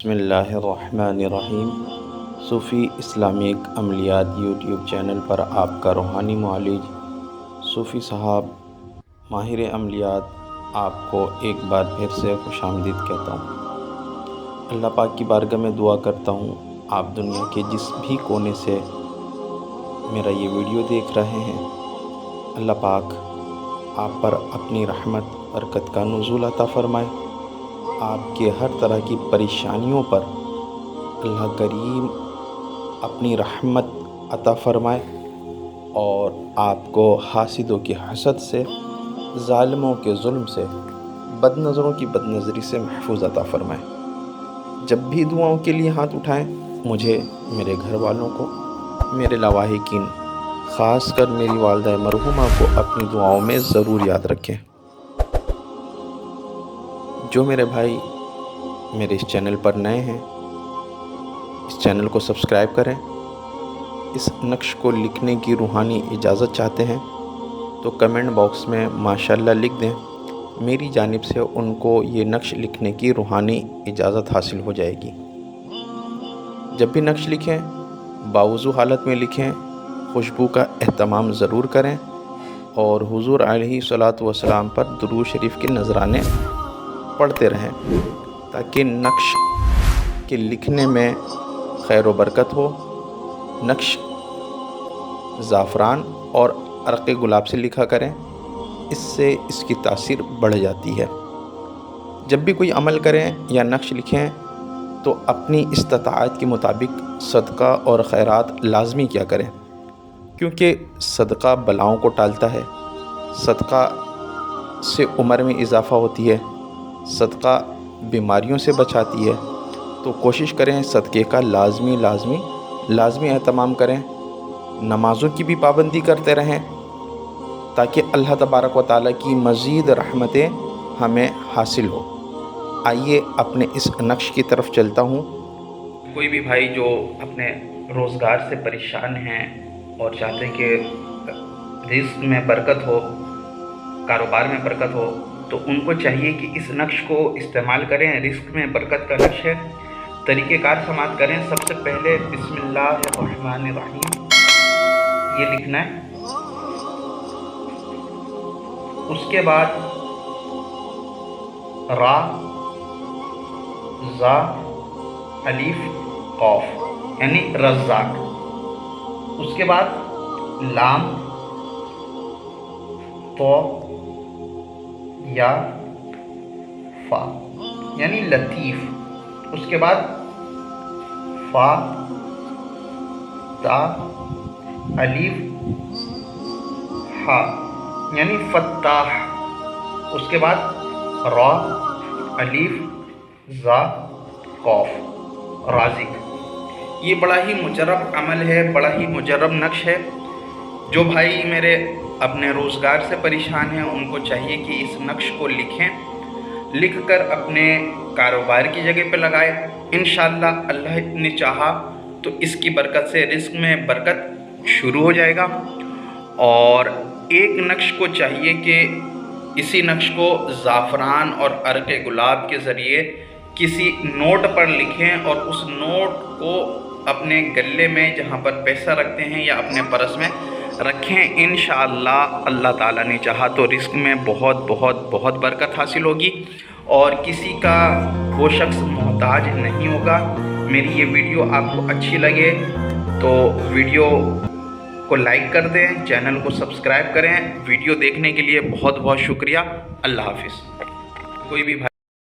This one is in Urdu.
بسم اللہ الرحمن الرحیم۔ صوفی اسلامک عملیات یوٹیوب چینل پر آپ کا روحانی معالج صوفی صاحب ماہر عملیات آپ کو ایک بار پھر سے خوش آمدید کہتا ہوں۔ اللہ پاک کی بارگاہ میں دعا کرتا ہوں، آپ دنیا کے جس بھی کونے سے میرا یہ ویڈیو دیکھ رہے ہیں، اللہ پاک آپ پر اپنی رحمت برکت کا نزول عطا فرمائے۔ آپ کے ہر طرح کی پریشانیوں پر اللہ کریم اپنی رحمت عطا فرمائے اور آپ کو حاسدوں کی حسد سے، ظالموں کے ظلم سے، بد نظروں کی بد نظری سے محفوظ عطا فرمائے۔ جب بھی دعاؤں کے لیے ہاتھ اٹھائیں، مجھے، میرے گھر والوں کو، میرے لواحقین، خاص کر میری والدہ مرحومہ کو اپنی دعاؤں میں ضرور یاد رکھیں۔ جو میرے بھائی میرے اس چینل پر نئے ہیں، اس چینل کو سبسکرائب کریں۔ اس نقش کو لکھنے کی روحانی اجازت چاہتے ہیں تو کمنٹ باکس میں ماشاءاللہ لکھ دیں، میری جانب سے ان کو یہ نقش لکھنے کی روحانی اجازت حاصل ہو جائے گی۔ جب بھی نقش لکھیں، باوضو حالت میں لکھیں، خوشبو کا اہتمام ضرور کریں اور حضور علیہ الصلوۃ والسلام پر درود شریف کے نذرانے پڑھتے رہیں تاکہ نقش کے لکھنے میں خیر و برکت ہو۔ نقش زعفران اور عرق گلاب سے لکھا کریں، اس سے اس کی تاثیر بڑھ جاتی ہے۔ جب بھی کوئی عمل کریں یا نقش لکھیں تو اپنی استطاعت کے مطابق صدقہ اور خیرات لازمی کیا کریں، کیونکہ صدقہ بلاؤں کو ٹالتا ہے، صدقہ سے عمر میں اضافہ ہوتی ہے، صدقہ بیماریوں سے بچاتی ہے۔ تو کوشش کریں صدقے کا لازمی اہتمام کریں، نمازوں کی بھی پابندی کرتے رہیں تاکہ اللہ تبارک و تعالیٰ کی مزید رحمتیں ہمیں حاصل ہو۔ آئیے اپنے اس نقش کی طرف چلتا ہوں۔ کوئی بھی بھائی جو اپنے روزگار سے پریشان ہیں اور چاہتے ہیں کہ رزق میں برکت ہو، کاروبار میں برکت ہو، تو ان کو چاہیے کہ اس نقش کو استعمال کریں۔ رزق میں برکت کا نقش ہے، طریقہ کار سماعت کریں۔ سب سے پہلے بسم اللہ الرحمن الرحیم یہ لکھنا ہے، اس کے بعد را، زا، الف، قاف یعنی رزاق، اس کے بعد لام، تو، یا، فا یعنی لطیف، اس کے بعد فا، تا، الف، ہا یعنی فتاح، اس کے بعد را، الف، زا، قاف رازق۔ یہ بڑا ہی مجرب عمل ہے، بڑا ہی مجرب نقش ہے۔ جو بھائی میرے اپنے روزگار سے پریشان ہیں، ان کو چاہیے کہ اس نقش کو لکھیں، لکھ کر اپنے کاروبار کی جگہ پہ لگائیں۔ انشاءاللہ اللہ نے چاہا تو اس کی برکت سے رزق میں برکت شروع ہو جائے گا۔ اور ایک نقش کو چاہیے کہ اسی نقش کو زعفران اور عرق گلاب کے ذریعے کسی نوٹ پر لکھیں اور اس نوٹ کو اپنے گلے میں جہاں پر پیسہ رکھتے ہیں یا اپنے پرس میں رکھیں۔ انشاءاللہ اللہ تعالیٰ نے چاہا تو رزق میں بہت برکت حاصل ہوگی اور کسی کا وہ شخص محتاج نہیں ہوگا۔ میری یہ ویڈیو آپ کو اچھی لگے تو ویڈیو کو لائک کر دیں، چینل کو سبسکرائب کریں۔ ویڈیو دیکھنے کے لیے بہت شکریہ۔ اللہ حافظ۔ کوئی بھی